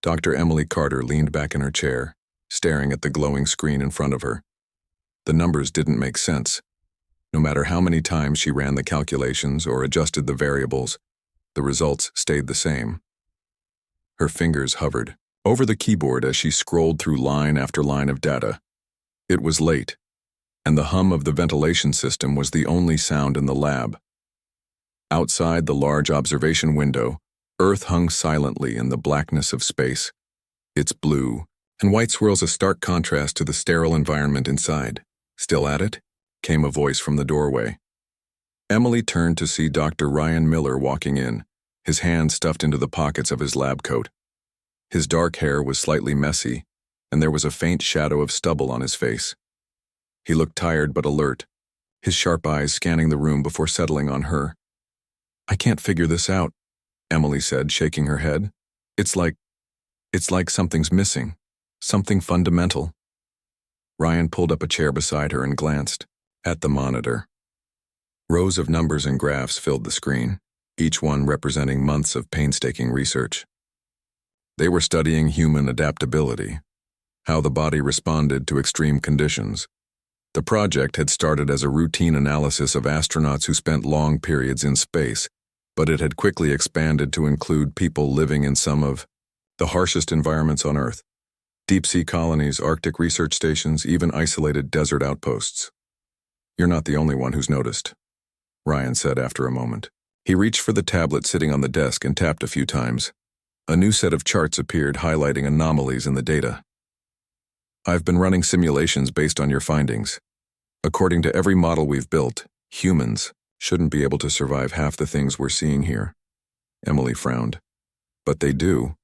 Dr. Emily Carter leaned back in her chair, staring at the glowing screen in front of her. The numbers didn't make sense. No matter how many times she ran the calculations or adjusted the variables, the results stayed the same. Her fingers hovered over the keyboard as she scrolled through line after line of data. It was late, and the hum of the ventilation system was the only sound in the lab. Outside the large observation window, Earth hung silently in the blackness of space. Its blue and white swirls a stark contrast to the sterile environment inside. "Still at it?" came a voice from the doorway. Emily turned to see Dr. Ryan Miller walking in, his hands stuffed into the pockets of his lab coat. His dark hair was slightly messy, and there was a faint shadow of stubble on his face. He looked tired but alert, his sharp eyes scanning the room before settling on her. "I can't figure this out," Emily said, shaking her head. It's like something's missing, something fundamental." Ryan pulled up a chair beside her and glanced at the monitor. Rows of numbers and graphs filled the screen, each one representing months of painstaking research. They were studying human adaptability, how the body responded to extreme conditions. The project had started as a routine analysis of astronauts who spent long periods in space, but it had quickly expanded to include people living in some of the harshest environments on Earth: deep-sea colonies, Arctic research stations, even isolated desert outposts. "You're not the only one who's noticed," Ryan said after a moment. He reached for the tablet sitting on the desk and tapped a few times. A new set of charts appeared, highlighting anomalies in the data. "I've been running simulations based on your findings. According to every model we've built, humans shouldn't be able to survive half the things we're seeing here." Emily frowned. "But they do.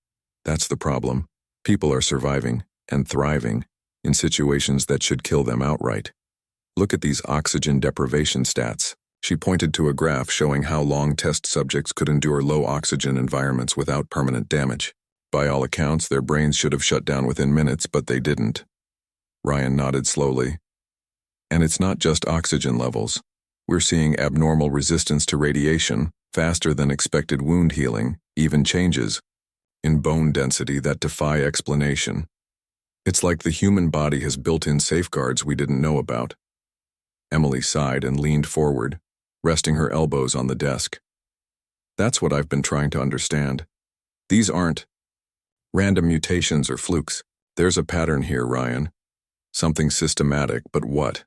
That's the problem. People are surviving and thriving in situations that should kill them outright. Look at these oxygen deprivation stats." She pointed to a graph showing how long test subjects could endure low oxygen environments without permanent damage. By all accounts, their brains should have shut down within minutes, but they didn't. Ryan nodded slowly. "And it's not just oxygen levels. We're seeing abnormal resistance to radiation, faster than expected wound healing, even changes in bone density that defy explanation. It's like the human body has built-in safeguards we didn't know about." Emily sighed and leaned forward, resting her elbows on the desk. "That's what I've been trying to understand. These aren't random mutations or flukes. There's a pattern here, Ryan. Something systematic, but what?"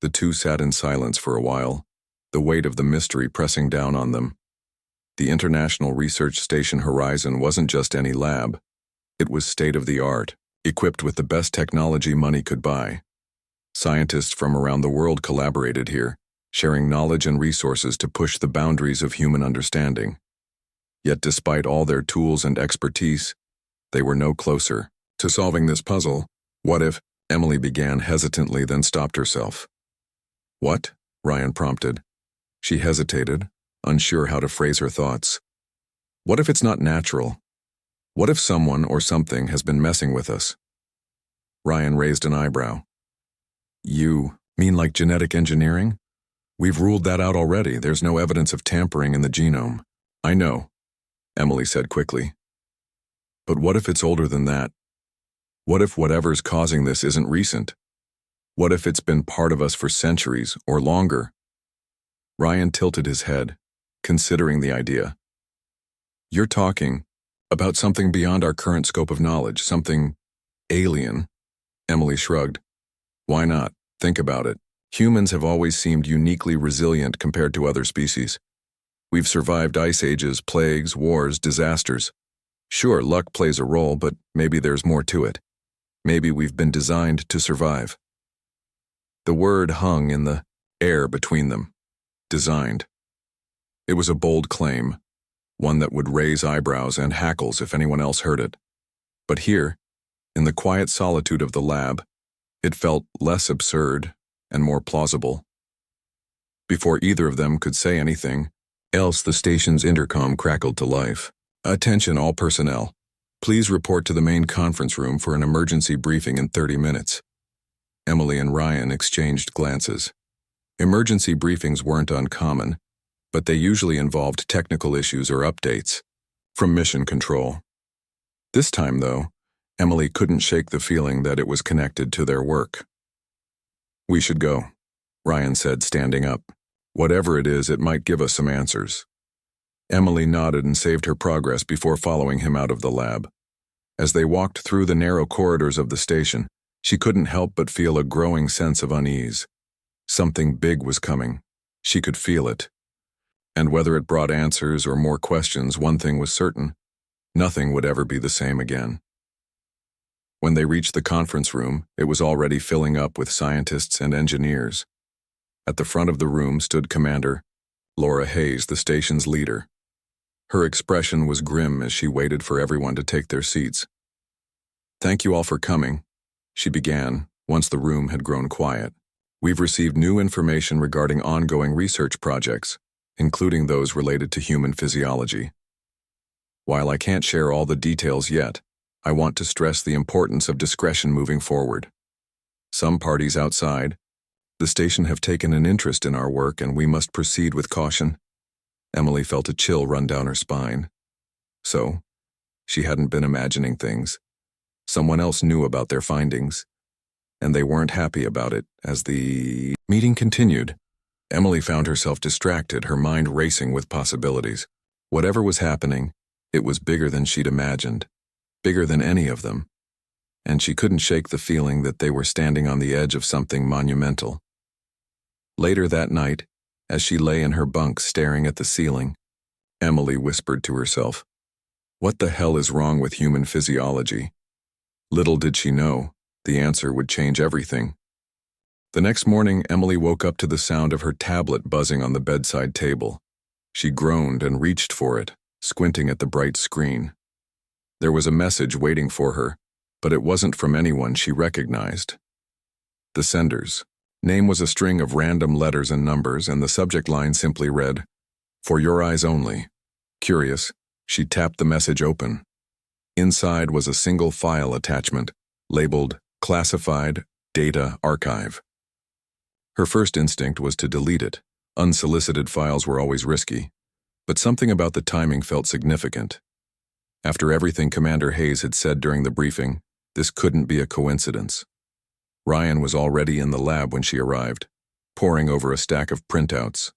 The two sat in silence for a while, the weight of the mystery pressing down on them. The International Research Station Horizon wasn't just any lab. It was state-of-the-art, equipped with the best technology money could buy. Scientists from around the world collaborated here, sharing knowledge and resources to push the boundaries of human understanding. Yet despite all their tools and expertise, they were no closer to solving this puzzle. "What if?" Emily began hesitantly, then stopped herself. "What?" Ryan prompted. She hesitated, unsure how to phrase her thoughts. "What if it's not natural? What if someone or something has been messing with us?" Ryan raised an eyebrow. "You mean like genetic engineering? We've ruled that out already. There's no evidence of tampering in the genome." "I know," Emily said quickly. "But what if it's older than that? What if whatever's causing this isn't recent? What if it's been part of us for centuries or longer?" Ryan tilted his head, considering the idea. "You're talking about something beyond our current scope of knowledge, something alien." Emily shrugged. "Why not? Think about it. Humans have always seemed uniquely resilient compared to other species. We've survived ice ages, plagues, wars, disasters. Sure, luck plays a role, but maybe there's more to it. Maybe we've been designed to survive." The word hung in the air between them. Designed. It was a bold claim, one that would raise eyebrows and hackles if anyone else heard it. But here, in the quiet solitude of the lab, it felt less absurd and more plausible. Before either of them could say anything else, the station's intercom crackled to life. "Attention all personnel. Please report to the main conference room for an emergency briefing in 30 minutes. Emily and Ryan exchanged glances. Emergency briefings weren't uncommon, but they usually involved technical issues or updates from mission control. This time, though, Emily couldn't shake the feeling that it was connected to their work. "We should go," Ryan said, standing up. "Whatever it is, it might give us some answers." Emily nodded and saved her progress before following him out of the lab. As they walked through the narrow corridors of the station, she couldn't help but feel a growing sense of unease. Something big was coming. She could feel it. And whether it brought answers or more questions, one thing was certain: nothing would ever be the same again. When they reached the conference room, it was already filling up with scientists and engineers. At the front of the room stood Commander Laura Hayes, the station's leader. Her expression was grim as she waited for everyone to take their seats. "Thank you all for coming," she began, once the room had grown quiet. "We've received new information regarding ongoing research projects, including those related to human physiology. While I can't share all the details yet, I want to stress the importance of discretion moving forward. Some parties outside the station have taken an interest in our work, and we must proceed with caution." Emily felt a chill run down her spine. So, she hadn't been imagining things. Someone else knew about their findings, and they weren't happy about it. As the meeting continued, Emily found herself distracted, her mind racing with possibilities. Whatever was happening, it was bigger than she'd imagined, bigger than any of them, and she couldn't shake the feeling that they were standing on the edge of something monumental. Later that night, as she lay in her bunk staring at the ceiling, Emily whispered to herself, "What the hell is wrong with human physiology?" Little did she know, the answer would change everything. The next morning, Emily woke up to the sound of her tablet buzzing on the bedside table. She groaned and reached for it, squinting at the bright screen. There was a message waiting for her, but it wasn't from anyone she recognized. The sender's name was a string of random letters and numbers, and the subject line simply read, "For your eyes only." Curious, she tapped the message open. Inside was a single file attachment, labeled Classified Data Archive. Her first instinct was to delete it. Unsolicited files were always risky, but something about the timing felt significant. After everything Commander Hayes had said during the briefing, this couldn't be a coincidence. Ryan was already in the lab when she arrived, poring over a stack of printouts.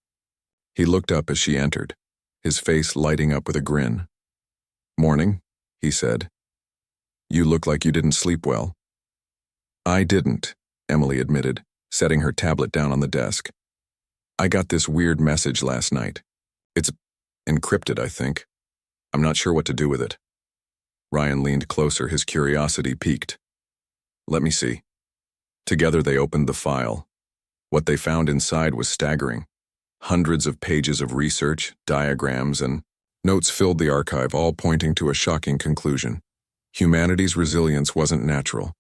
He looked up as she entered, his face lighting up with a grin. "Morning," he said. "You look like you didn't sleep well." "I didn't," Emily admitted, setting her tablet down on the desk. "I got this weird message last night. It's encrypted, I think. I'm not sure what to do with it." Ryan leaned closer, his curiosity piqued. "Let me see." Together they opened the file. What they found inside was staggering. Hundreds of pages of research, diagrams, and notes filled the archive, all pointing to a shocking conclusion. Humanity's resilience wasn't natural.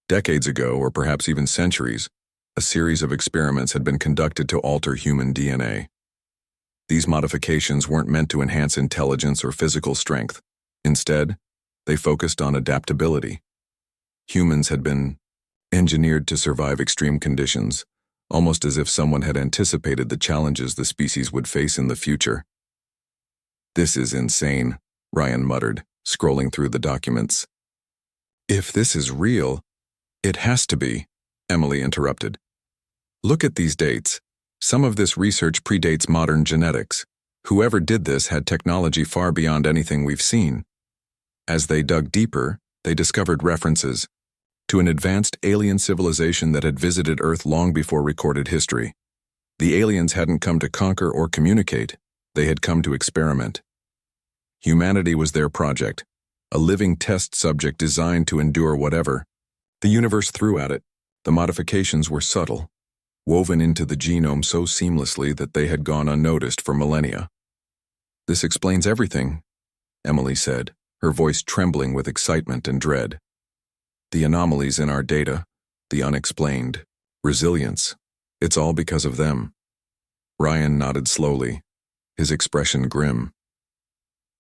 Decades ago, or perhaps even centuries, a series of experiments had been conducted to alter human DNA. These modifications weren't meant to enhance intelligence or physical strength. Instead, they focused on adaptability. Humans had been engineered to survive extreme conditions, almost as if someone had anticipated the challenges the species would face in the future. "This is insane," Ryan muttered, scrolling through the documents. "If this is real, it has to be," Emily interrupted. "Look at these dates. Some of this research predates modern genetics. Whoever did this had technology far beyond anything we've seen." As they dug deeper, they discovered references to an advanced alien civilization that had visited Earth long before recorded history. The aliens hadn't come to conquer or communicate, they had come to experiment. Humanity was their project, a living test subject designed to endure whatever the universe threw at it. The modifications were subtle, woven into the genome so seamlessly that they had gone unnoticed for millennia. "This explains everything," Emily said, her voice trembling with excitement and dread. "The anomalies in our data, the unexplained resilience, it's all because of them." Ryan nodded slowly, his expression grim.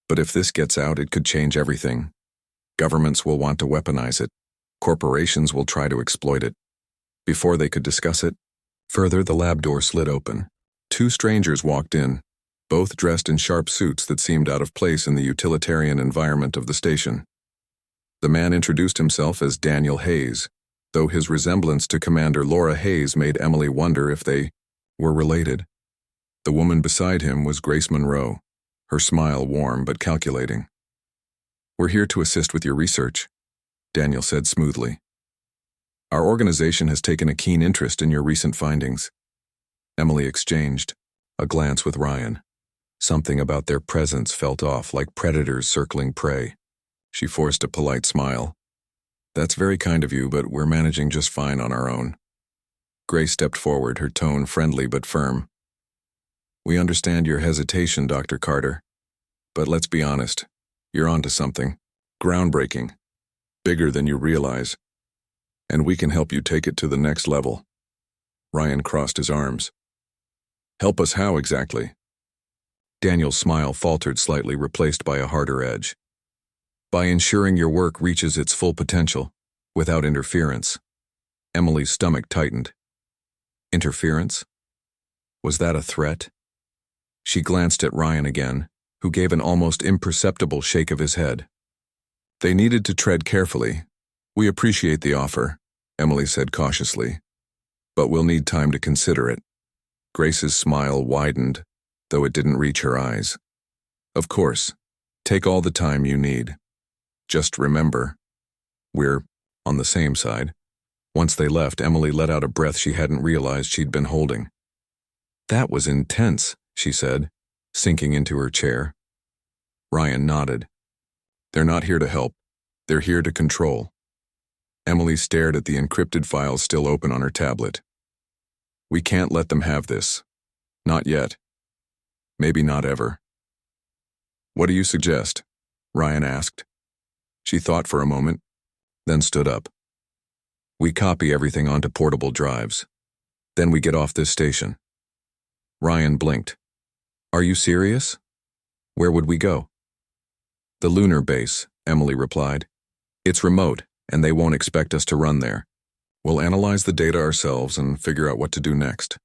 "But if this gets out, it could change everything. Governments will want to weaponize it. Corporations will try to exploit it." Before they could discuss it further, the lab door slid open. Two strangers walked in, both dressed in sharp suits that seemed out of place in the utilitarian environment of the station. The man introduced himself as Daniel Hayes, though his resemblance to Commander Laura Hayes made Emily wonder if they were related. The woman beside him was Grace Monroe, her smile warm but calculating. "We're here to assist with your research," Daniel said smoothly. "Our organization has taken a keen interest in your recent findings." Emily exchanged a glance with Ryan. Something about their presence felt off, like predators circling prey. She forced a polite smile. "That's very kind of you, but we're managing just fine on our own." Grace stepped forward, her tone friendly but firm. "We understand your hesitation, Dr. Carter, but let's be honest, you're onto something. Groundbreaking. Bigger than you realize. And we can help you take it to the next level." Ryan crossed his arms. "Help us how exactly?" Daniel's smile faltered slightly, replaced by a harder edge. "By ensuring your work reaches its full potential, without interference." Emily's stomach tightened. Interference? Was that a threat? She glanced at Ryan again, who gave an almost imperceptible shake of his head. "They needed to tread carefully. We appreciate the offer," Emily said cautiously, "but we'll need time to consider it." Grace's smile widened, though it didn't reach her eyes. "Of course, take all the time you need. Just remember, we're on the same side." Once they left, Emily let out a breath she hadn't realized she'd been holding. "That was intense," she said, sinking into her chair. Ryan nodded. "They're not here to help. They're here to control." Emily stared at the encrypted files still open on her tablet. "We can't let them have this. Not yet. Maybe not ever." "What do you suggest?" Ryan asked. She thought for a moment, then stood up. "We copy everything onto portable drives. Then we get off this station." Ryan blinked. "Are you serious? Where would we go?" "The lunar base," Emily replied. "It's remote, and they won't expect us to run there. We'll analyze the data ourselves and figure out what to do next."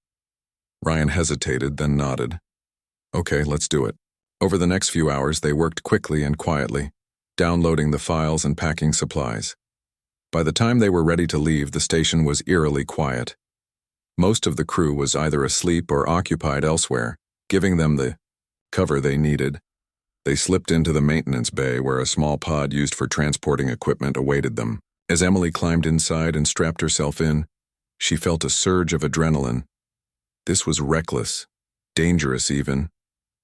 Ryan hesitated, then nodded. "Okay, let's do it." Over the next few hours, they worked quickly and quietly, downloading the files and packing supplies. By the time they were ready to leave, the station was eerily quiet. Most of the crew was either asleep or occupied elsewhere, giving them the cover they needed. They slipped into the maintenance bay, where a small pod used for transporting equipment awaited them. As Emily climbed inside and strapped herself in, she felt a surge of adrenaline. This was reckless, dangerous even,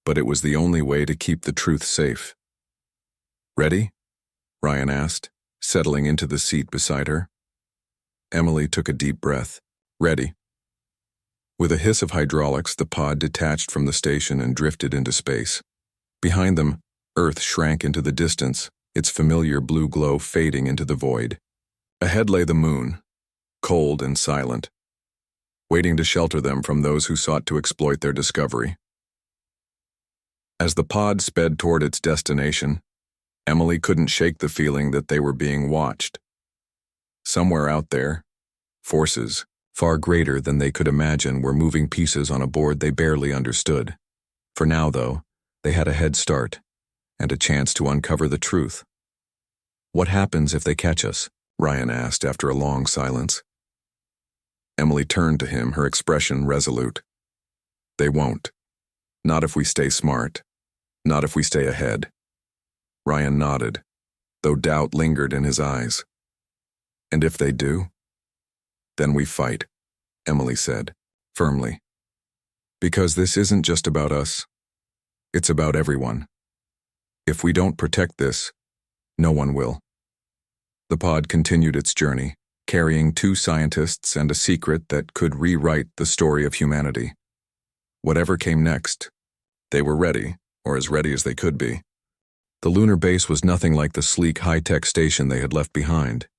but it was the only way to keep the truth safe. "Ready?" Ryan asked, settling into the seat beside her. Emily took a deep breath. "Ready." With a hiss of hydraulics, the pod detached from the station and drifted into space. Behind them, Earth shrank into the distance, its familiar blue glow fading into the void. Ahead lay the moon, cold and silent, waiting to shelter them from those who sought to exploit their discovery. As the pod sped toward its destination, Emily couldn't shake the feeling that they were being watched. Somewhere out there, forces, far greater than they could imagine, were moving pieces on a board they barely understood. For now, though, they had a head start, and a chance to uncover the truth. "What happens if they catch us?" Ryan asked after a long silence. Emily turned to him, her expression resolute. "They won't. Not if we stay smart. Not if we stay ahead." Ryan nodded, though doubt lingered in his eyes. "And if they do?" "Then we fight," Emily said, firmly. "Because this isn't just about us. It's about everyone. If we don't protect this, no one will." The pod continued its journey, carrying 2 scientists and a secret that could rewrite the story of humanity. Whatever came next, they were ready, or as ready as they could be. The lunar base was nothing like the sleek, high-tech station they had left behind.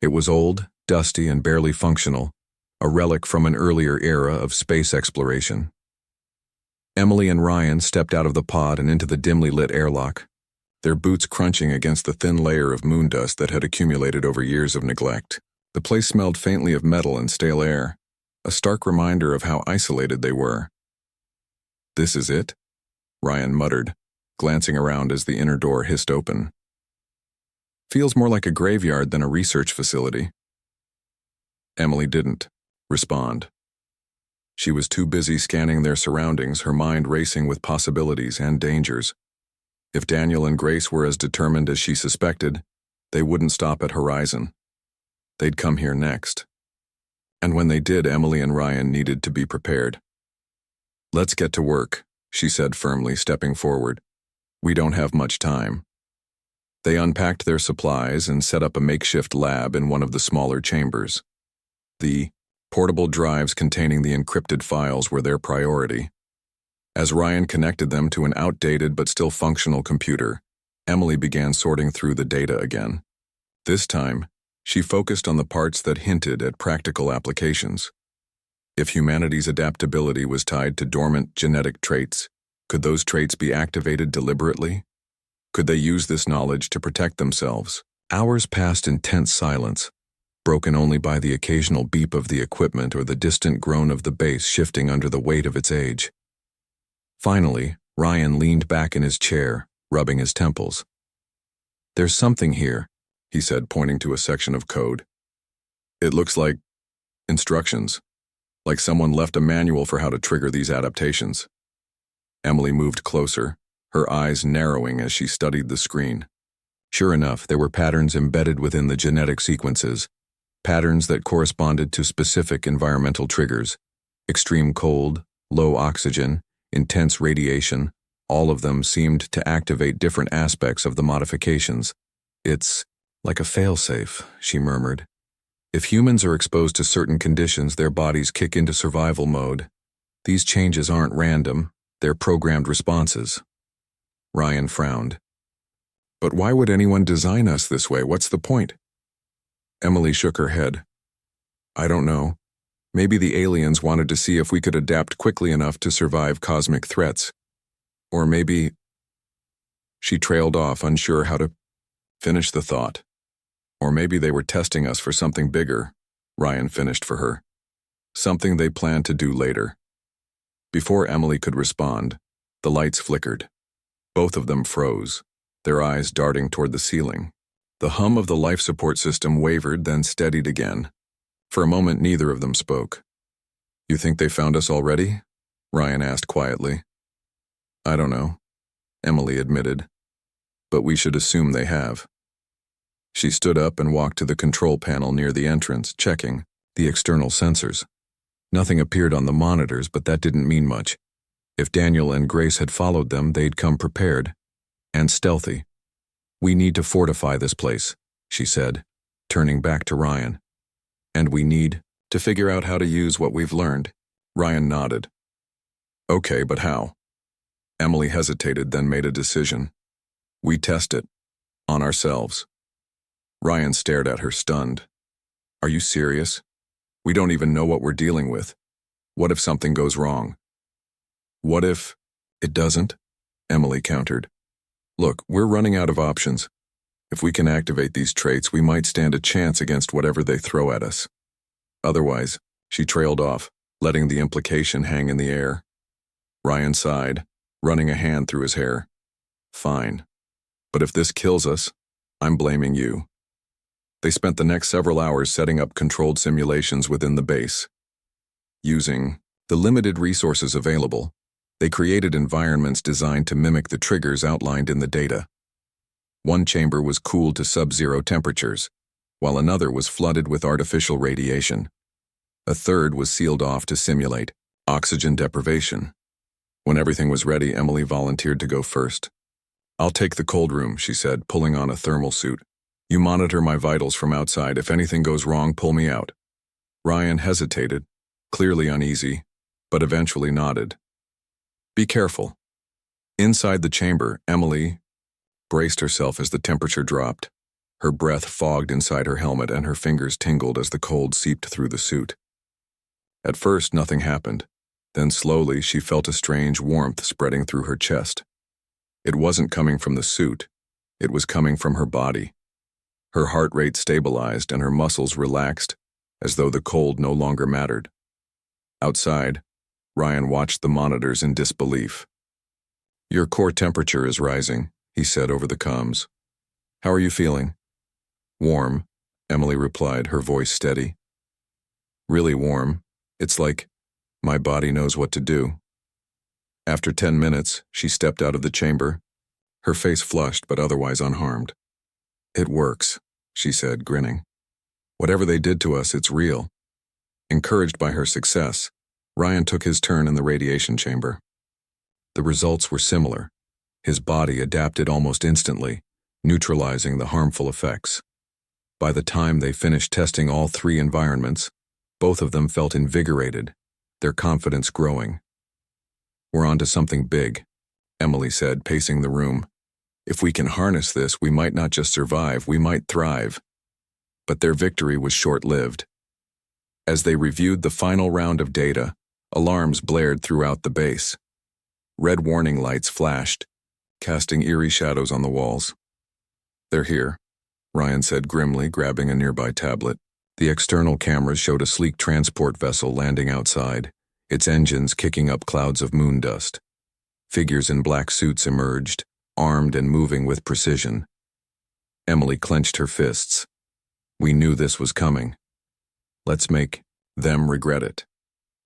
It was old, dusty, and barely functional, a relic from an earlier era of space exploration. Emily and Ryan stepped out of the pod and into the dimly lit airlock, their boots crunching against the thin layer of moon dust that had accumulated over years of neglect. The place smelled faintly of metal and stale air, a stark reminder of how isolated they were. "This is it?" Ryan muttered, glancing around as the inner door hissed open. Feels more like a graveyard than a research facility. Emily didn't respond. She was too busy scanning their surroundings, her mind racing with possibilities and dangers. If Daniel and Grace were as determined as she suspected, they wouldn't stop at Horizon. They'd come here next. And when they did, Emily and Ryan needed to be prepared. "Let's get to work," she said firmly, stepping forward. "We don't have much time." They unpacked their supplies and set up a makeshift lab in one of the smaller chambers. The portable drives containing the encrypted files were their priority. As Ryan connected them to an outdated but still functional computer, Emily began sorting through the data again. This time, she focused on the parts that hinted at practical applications. If humanity's adaptability was tied to dormant genetic traits, could those traits be activated deliberately? Could they use this knowledge to protect themselves? Hours passed in tense silence, broken only by the occasional beep of the equipment or the distant groan of the base shifting under the weight of its age. Finally, Ryan leaned back in his chair, rubbing his temples. "There's something here," he said, pointing to a section of code. "It looks like instructions, like someone left a manual for how to trigger these adaptations." Emily moved closer, her eyes narrowing as she studied the screen. Sure enough, there were patterns embedded within the genetic sequences, patterns that corresponded to specific environmental triggers: extreme cold, low oxygen, intense radiation. All of them seemed to activate different aspects of the modifications. "It's like a failsafe," she murmured. "If humans are exposed to certain conditions, their bodies kick into survival mode. These changes aren't random, they're programmed responses." Ryan frowned. "But why would anyone design us this way? What's the point?" Emily shook her head. "I don't know. Maybe the aliens wanted to see if we could adapt quickly enough to survive cosmic threats. Or maybe—" She trailed off, unsure how to finish the thought. "Or maybe they were testing us for something bigger," Ryan finished for her. "Something they planned to do later." Before Emily could respond, the lights flickered. Both of them froze, their eyes darting toward the ceiling. The hum of the life support system wavered, then steadied again. For a moment, neither of them spoke. "You think they found us already?" Ryan asked quietly. "I don't know," Emily admitted. "But we should assume they have." She stood up and walked to the control panel near the entrance, checking the external sensors. Nothing appeared on the monitors, but that didn't mean much. If Daniel and Grace had followed them, they'd come prepared and stealthy. "We need to fortify this place," she said, turning back to Ryan. "And we need to figure out how to use what we've learned." Ryan nodded. "Okay, but how?" Emily hesitated, then made a decision. "We test it. On ourselves." Ryan stared at her, stunned. "Are you serious? We don't even know what we're dealing with. What if something goes wrong?" "What if it doesn't?" Emily countered. "Look, we're running out of options. If we can activate these traits, we might stand a chance against whatever they throw at us. Otherwise," she trailed off, letting the implication hang in the air. Ryan sighed, running a hand through his hair. "Fine. But if this kills us, I'm blaming you." They spent the next several hours setting up controlled simulations within the base. Using the limited resources available, they created environments designed to mimic the triggers outlined in the data. One chamber was cooled to sub-zero temperatures, while another was flooded with artificial radiation. A third was sealed off to simulate oxygen deprivation. When everything was ready, Emily volunteered to go first. "I'll take the cold room," she said, pulling on a thermal suit. "You monitor my vitals from outside. If anything goes wrong, pull me out." Ryan hesitated, clearly uneasy, but eventually nodded. "Be careful." Inside the chamber, Emily braced herself as the temperature dropped. Her breath fogged inside her helmet and her fingers tingled as the cold seeped through the suit. At first, nothing happened. Then slowly, she felt a strange warmth spreading through her chest. It wasn't coming from the suit. It was coming from her body. Her heart rate stabilized and her muscles relaxed, as though the cold no longer mattered. Outside, Ryan watched the monitors in disbelief. "Your core temperature is rising," he said over the comms. "How are you feeling?" Warm, Emily replied, her voice steady. Really warm. It's like my body knows what to do. After 10 minutes, she stepped out of the chamber, her face flushed but otherwise unharmed. It works, she said, grinning. Whatever they did to us, it's real. Encouraged by her success, Ryan took his turn in the radiation chamber. The results were similar. His body adapted almost instantly, neutralizing the harmful effects. By the time they finished testing all 3 environments, both of them felt invigorated, their confidence growing. We're onto something big, Emily said, pacing the room. If we can harness this, we might not just survive, we might thrive. But their victory was short-lived. As they reviewed the final round of data, alarms blared throughout the base. Red warning lights flashed, casting eerie shadows on the walls. They're here, Ryan said grimly, grabbing a nearby tablet. The external cameras showed a sleek transport vessel landing outside, its engines kicking up clouds of moon dust. Figures in black suits emerged, armed and moving with precision. Emily clenched her fists. We knew this was coming. Let's make them regret it.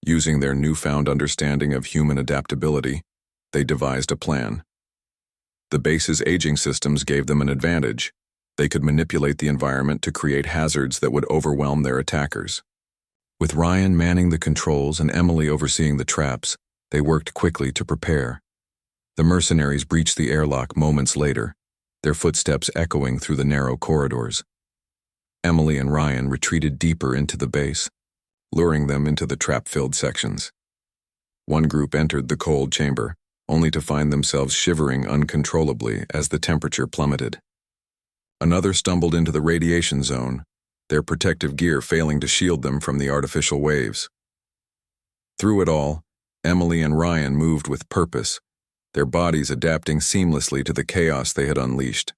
Using their newfound understanding of human adaptability, they devised a plan. The base's aging systems gave them an advantage. They could manipulate the environment to create hazards that would overwhelm their attackers. With Ryan manning the controls and Emily overseeing the traps, they worked quickly to prepare. The mercenaries breached the airlock moments later, their footsteps echoing through the narrow corridors. Emily and Ryan retreated deeper into the base, luring them into the trap-filled sections. One group entered the cold chamber, only to find themselves shivering uncontrollably as the temperature plummeted. Another stumbled into the radiation zone, their protective gear failing to shield them from the artificial waves. Through it all, Emily and Ryan moved with purpose, their bodies adapting seamlessly to the chaos they had unleashed.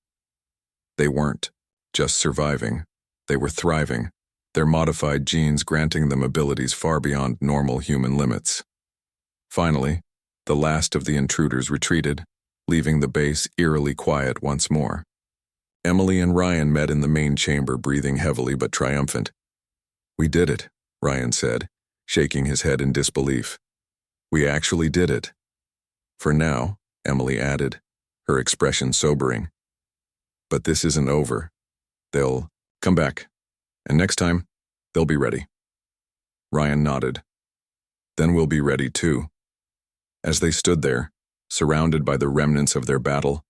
They weren't just surviving, they were thriving, their modified genes granting them abilities far beyond normal human limits. Finally, the last of the intruders retreated, leaving the base eerily quiet once more. Emily and Ryan met in the main chamber, breathing heavily but triumphant. We did it, Ryan said, shaking his head in disbelief. We actually did it. For now, Emily added, her expression sobering. But this isn't over. They'll come back, and next time, they'll be ready. Ryan nodded. Then we'll be ready too. As they stood there, surrounded by the remnants of their battle,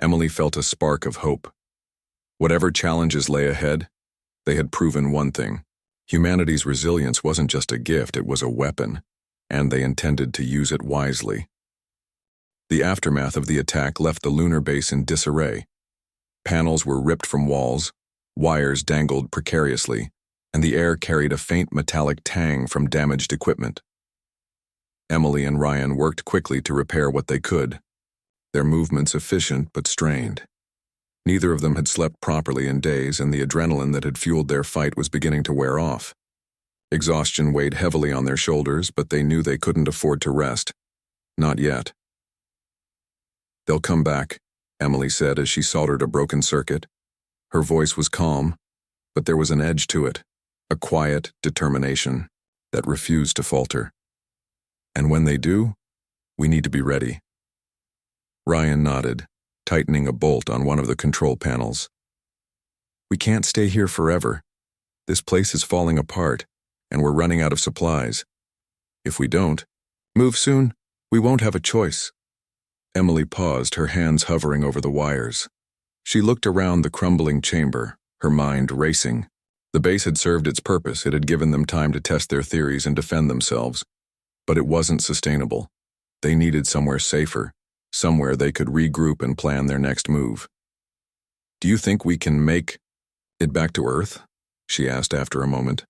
Emily felt a spark of hope. Whatever challenges lay ahead, they had proven one thing. Humanity's resilience wasn't just a gift, it was a weapon, and they intended to use it wisely. The aftermath of the attack left the lunar base in disarray. Panels were ripped from walls, wires dangled precariously, and the air carried a faint metallic tang from damaged equipment. Emily and Ryan worked quickly to repair what they could, their movements efficient but strained. Neither of them had slept properly in days, and the adrenaline that had fueled their fight was beginning to wear off. Exhaustion weighed heavily on their shoulders, but they knew they couldn't afford to rest. Not yet. They'll come back, Emily said as she soldered a broken circuit. Her voice was calm, but there was an edge to it, a quiet determination that refused to falter. And when they do, we need to be ready. Ryan nodded, tightening a bolt on one of the control panels. We can't stay here forever. This place is falling apart, and we're running out of supplies. If we don't move soon, we won't have a choice. Emily paused, her hands hovering over the wires. She looked around the crumbling chamber, her mind racing. The base had served its purpose. It had given them time to test their theories and defend themselves. But it wasn't sustainable. They needed somewhere safer, somewhere they could regroup and plan their next move. Do you think we can make it back to Earth? She asked after a moment.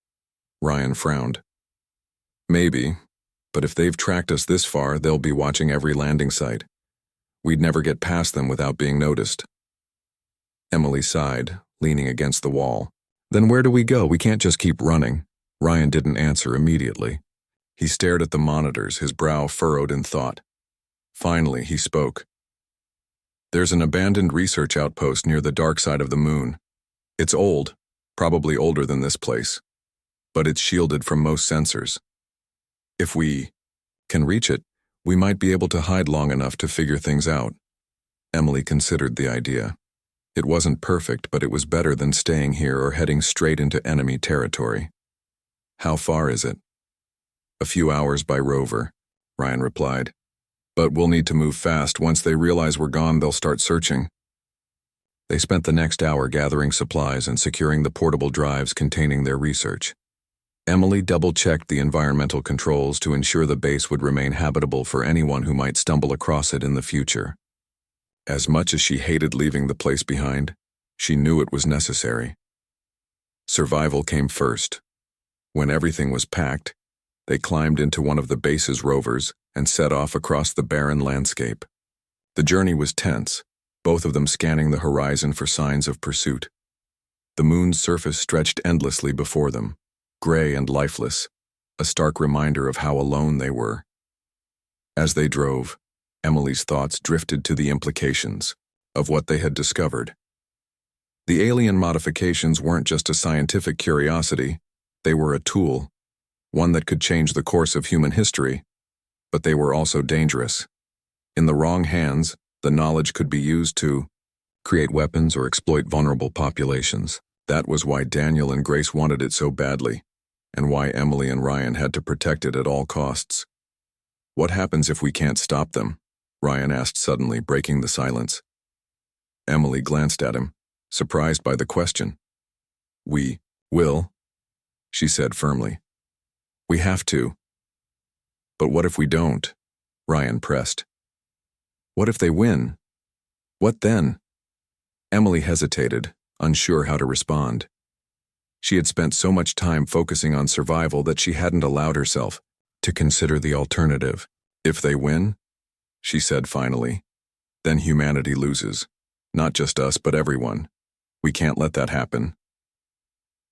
Ryan frowned. Maybe, but if they've tracked us this far, they'll be watching every landing site. We'd never get past them without being noticed. Emily sighed, leaning against the wall. Then where do we go? We can't just keep running. Ryan didn't answer immediately. He stared at the monitors, his brow furrowed in thought. Finally, he spoke. There's an abandoned research outpost near the dark side of the moon. It's old, probably older than this place, but it's shielded from most sensors. If we can reach it, we might be able to hide long enough to figure things out. Emily considered the idea. It wasn't perfect, but it was better than staying here or heading straight into enemy territory. How far is it? A few hours by rover, Ryan replied. But we'll need to move fast. Once they realize we're gone, they'll start searching. They spent the next hour gathering supplies and securing the portable drives containing their research. Emily double-checked the environmental controls to ensure the base would remain habitable for anyone who might stumble across it in the future. As much as she hated leaving the place behind, she knew it was necessary. Survival came first. When everything was packed, they climbed into one of the base's rovers and set off across the barren landscape. The journey was tense, both of them scanning the horizon for signs of pursuit. The moon's surface stretched endlessly before them, gray and lifeless, a stark reminder of how alone they were. As they drove, Emily's thoughts drifted to the implications of what they had discovered. The alien modifications weren't just a scientific curiosity, they were a tool, one that could change the course of human history, but they were also dangerous. In the wrong hands, the knowledge could be used to create weapons or exploit vulnerable populations. That was why Daniel and Grace wanted it so badly, and why Emily and Ryan had to protect it at all costs. What happens if we can't stop them? Ryan asked suddenly, breaking the silence. Emily glanced at him, surprised by the question. We will, she said firmly. We have to. But what if we don't? Ryan pressed. What if they win? What then? Emily hesitated, unsure how to respond. She had spent so much time focusing on survival that she hadn't allowed herself to consider the alternative. If they win, she said finally, then humanity loses. Not just us, but everyone. We can't let that happen.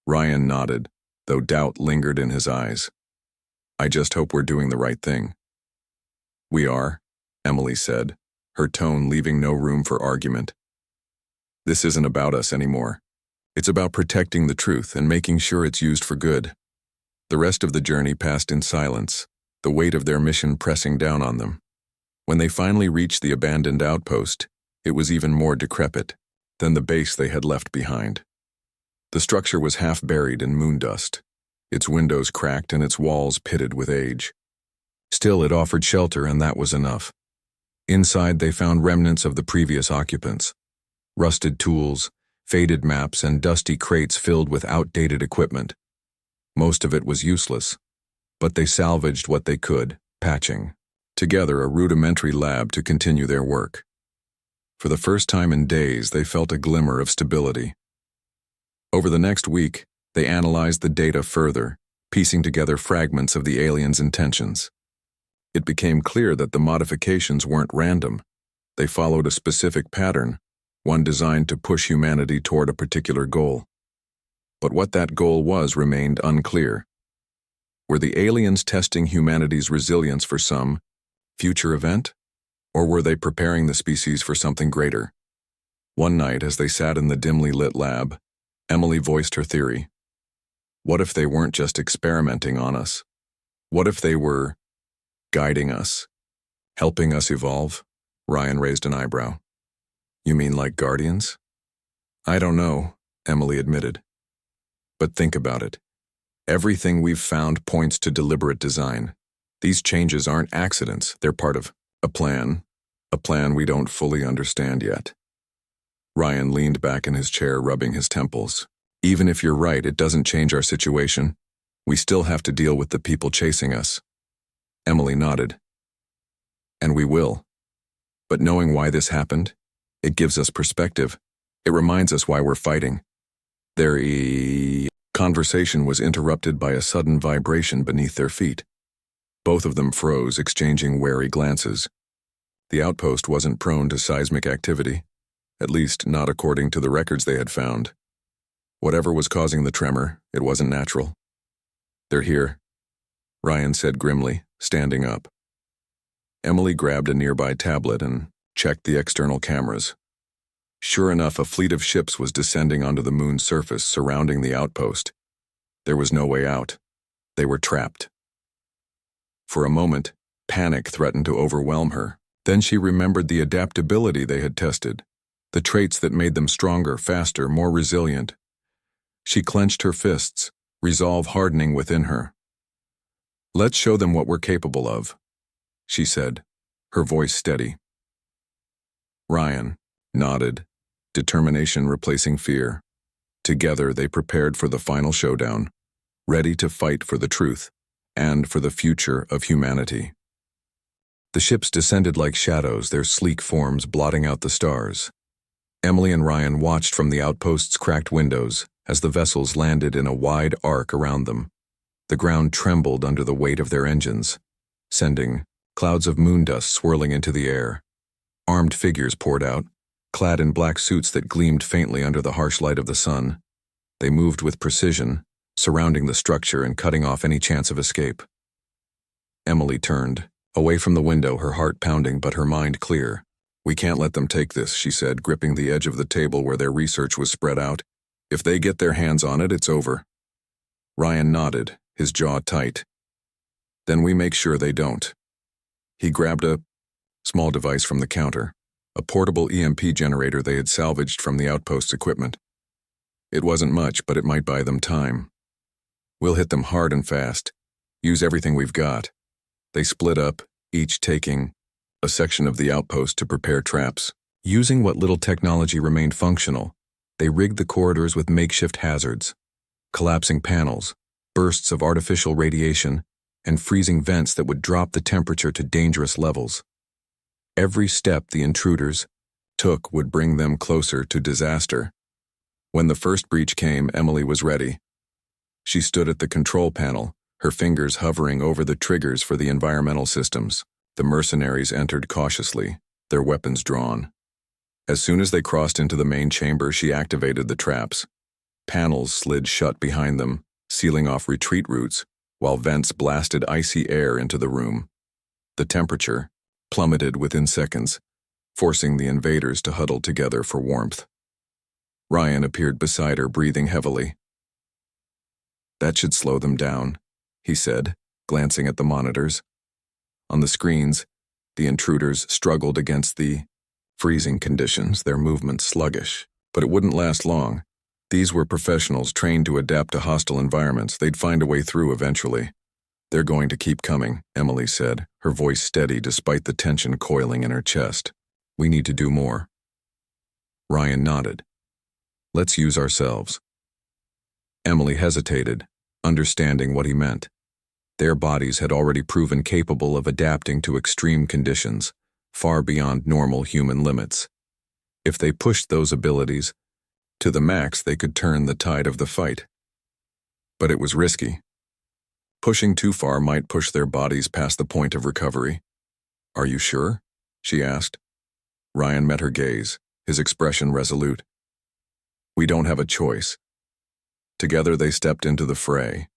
Ryan nodded, though doubt lingered in his eyes. I just hope we're doing the right thing. We are, Emily said, her tone leaving no room for argument. This isn't about us anymore. It's about protecting the truth and making sure it's used for good. The rest of the journey passed in silence, the weight of their mission pressing down on them. When they finally reached the abandoned outpost, it was even more decrepit than the base they had left behind. The structure was half buried in moon dust, its windows cracked and its walls pitted with age. Still, it offered shelter, and that was enough. Inside, they found remnants of the previous occupants. Rusted tools, faded maps, and dusty crates filled with outdated equipment. Most of it was useless, but they salvaged what they could, patching together a rudimentary lab to continue their work. For the first time in days, they felt a glimmer of stability. Over the next week, they analyzed the data further, piecing together fragments of the aliens' intentions. It became clear that the modifications weren't random. They followed a specific pattern, one designed to push humanity toward a particular goal. But what that goal was remained unclear. Were the aliens testing humanity's resilience for some future event? Or were they preparing the species for something greater? One night, as they sat in the dimly lit lab, Emily voiced her theory. What if they weren't just experimenting on us? What if they were guiding us, helping us evolve? Ryan raised an eyebrow. You mean like guardians? I don't know, Emily admitted. But think about it. Everything we've found points to deliberate design. These changes aren't accidents, they're part of a plan we don't fully understand yet. Ryan leaned back in his chair, rubbing his temples. Even if you're right, it doesn't change our situation. We still have to deal with the people chasing us. Emily nodded. And we will. But knowing why this happened, it gives us perspective. It reminds us why we're fighting. Their conversation was interrupted by a sudden vibration beneath their feet. Both of them froze, exchanging wary glances. The outpost wasn't prone to seismic activity, at least not according to the records they had found. Whatever was causing the tremor, it wasn't natural. They're here, Ryan said grimly, standing up. Emily grabbed a nearby tablet and checked the external cameras. Sure enough, a fleet of ships was descending onto the moon's surface, surrounding the outpost. There was no way out. They were trapped. For a moment, panic threatened to overwhelm her. Then she remembered the adaptability they had tested, the traits that made them stronger, faster, more resilient. She clenched her fists, resolve hardening within her. "Let's show them what we're capable of," she said, her voice steady. Ryan nodded, determination replacing fear. Together they prepared for the final showdown, ready to fight for the truth and for the future of humanity. The ships descended like shadows, their sleek forms blotting out the stars. Emily and Ryan watched from the outpost's cracked windows as the vessels landed in a wide arc around them. The ground trembled under the weight of their engines, sending clouds of moon dust swirling into the air. Armed figures poured out, clad in black suits that gleamed faintly under the harsh light of the sun. They moved with precision, surrounding the structure and cutting off any chance of escape. Emily turned, away from the window, her heart pounding but her mind clear. "We can't let them take this," she said, gripping the edge of the table where their research was spread out. "If they get their hands on it, it's over." Ryan nodded, his jaw tight. "Then we make sure they don't." He grabbed a small device from the counter, a portable EMP generator they had salvaged from the outpost's equipment. It wasn't much, but it might buy them time. "We'll hit them hard and fast. Use everything we've got." They split up, each taking a section of the outpost to prepare traps. Using what little technology remained functional, they rigged the corridors with makeshift hazards, collapsing panels, bursts of artificial radiation, and freezing vents that would drop the temperature to dangerous levels. Every step the intruders took would bring them closer to disaster. When the first breach came, Emily was ready. She stood at the control panel, her fingers hovering over the triggers for the environmental systems. The mercenaries entered cautiously, their weapons drawn. As soon as they crossed into the main chamber, she activated the traps. Panels slid shut behind them, sealing off retreat routes, while vents blasted icy air into the room. The temperature plummeted within seconds, forcing the invaders to huddle together for warmth. Ryan appeared beside her, breathing heavily. "That should slow them down," he said, glancing at the monitors. On the screens, the intruders struggled against the freezing conditions, their movements sluggish. But it wouldn't last long. These were professionals trained to adapt to hostile environments. They'd find a way through eventually. "They're going to keep coming," Emily said, her voice steady despite the tension coiling in her chest. "We need to do more." Ryan nodded. "Let's use ourselves." Emily hesitated, understanding what he meant. Their bodies had already proven capable of adapting to extreme conditions, far beyond normal human limits. If they pushed those abilities to the max, they could turn the tide of the fight. But it was risky. Pushing too far might push their bodies past the point of recovery. "Are you sure?" she asked. Ryan met her gaze, his expression resolute. "We don't have a choice." Together they stepped into the fray,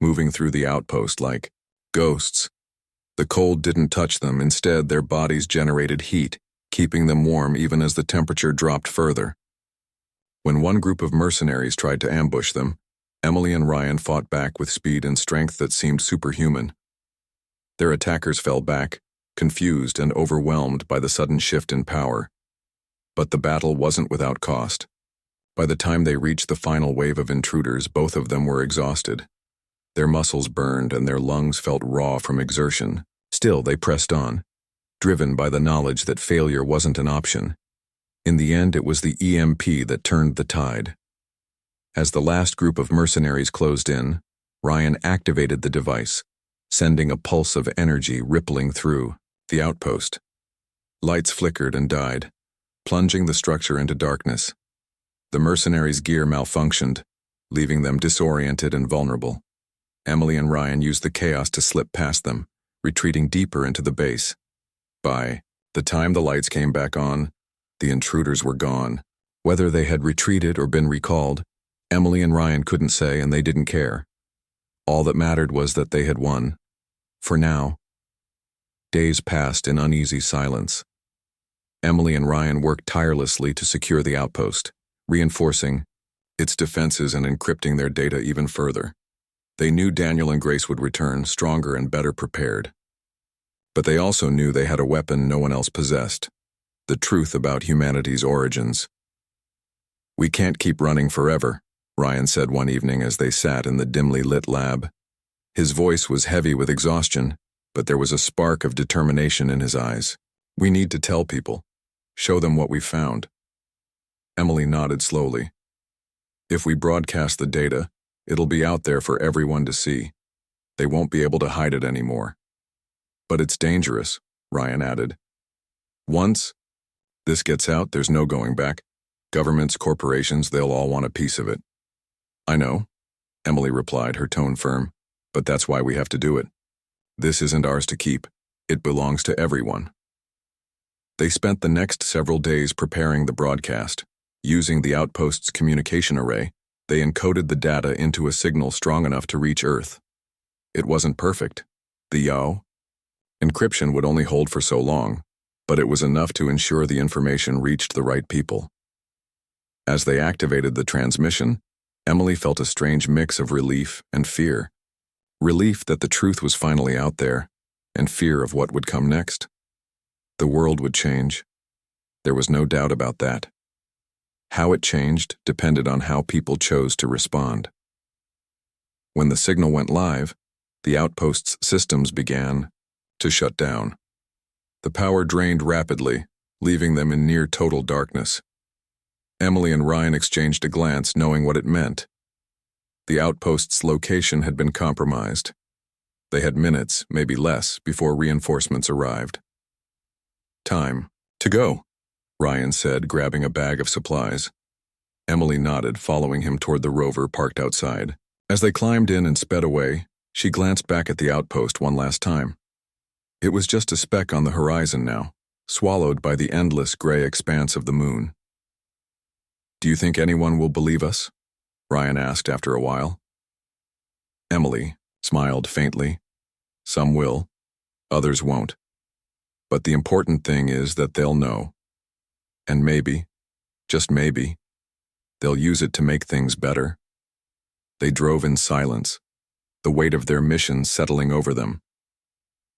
moving through the outpost like ghosts. The cold didn't touch them. Instead, their bodies generated heat, keeping them warm even as the temperature dropped further. When one group of mercenaries tried to ambush them, Emily and Ryan fought back with speed and strength that seemed superhuman. Their attackers fell back, confused and overwhelmed by the sudden shift in power. But the battle wasn't without cost. By the time they reached the final wave of intruders, both of them were exhausted. Their muscles burned and their lungs felt raw from exertion. Still, they pressed on, driven by the knowledge that failure wasn't an option. In the end, it was the EMP that turned the tide. As the last group of mercenaries closed in, Ryan activated the device, sending a pulse of energy rippling through the outpost. Lights flickered and died, plunging the structure into darkness. The mercenaries' gear malfunctioned, leaving them disoriented and vulnerable. Emily and Ryan used the chaos to slip past them, retreating deeper into the base. By the time the lights came back on, the intruders were gone. Whether they had retreated or been recalled, Emily and Ryan couldn't say, and they didn't care. All that mattered was that they had won. For now. Days passed in uneasy silence. Emily and Ryan worked tirelessly to secure the outpost, reinforcing its defenses and encrypting their data even further. They knew Daniel and Grace would return, stronger and better prepared. But they also knew they had a weapon no one else possessed: the truth about humanity's origins. "We can't keep running forever," Ryan said one evening as they sat in the dimly lit lab. His voice was heavy with exhaustion, but there was a spark of determination in his eyes. "We need to tell people. Show them what we found." Emily nodded slowly. "If we broadcast the data, it'll be out there for everyone to see. They won't be able to hide it anymore." "But it's dangerous," Ryan added. "Once this gets out, there's no going back. Governments, corporations, they'll all want a piece of it." "I know," Emily replied, her tone firm, "but that's why we have to do it. This isn't ours to keep. It belongs to everyone." They spent the next several days preparing the broadcast. Using the outpost's communication array, they encoded the data into a signal strong enough to reach Earth. It wasn't perfect. The YO encryption would only hold for so long, but it was enough to ensure the information reached the right people. As they activated the transmission, Emily felt a strange mix of relief and fear. Relief that the truth was finally out there, and fear of what would come next. The world would change. There was no doubt about that. How it changed depended on how people chose to respond. When the signal went live, the outpost's systems began to shut down. The power drained rapidly, leaving them in near total darkness. Emily and Ryan exchanged a glance, knowing what it meant. The outpost's location had been compromised. They had minutes, maybe less, before reinforcements arrived. "Time to go," Ryan said, grabbing a bag of supplies. Emily nodded, following him toward the rover parked outside. As they climbed in and sped away, she glanced back at the outpost one last time. It was just a speck on the horizon now, swallowed by the endless gray expanse of the moon. "Do you think anyone will believe us?" Ryan asked after a while. Emily smiled faintly. "Some will, others won't. But the important thing is that they'll know. And maybe, just maybe, they'll use it to make things better." They drove in silence, the weight of their mission settling over them.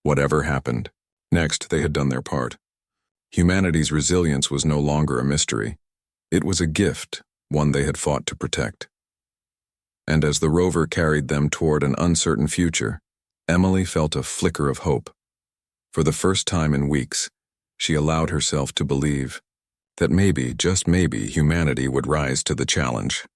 Whatever happened, next they had done their part. Humanity's resilience was no longer a mystery. It was a gift, one they had fought to protect. And as the rover carried them toward an uncertain future, Emily felt a flicker of hope. For the first time in weeks, she allowed herself to believe that maybe, just maybe, humanity would rise to the challenge.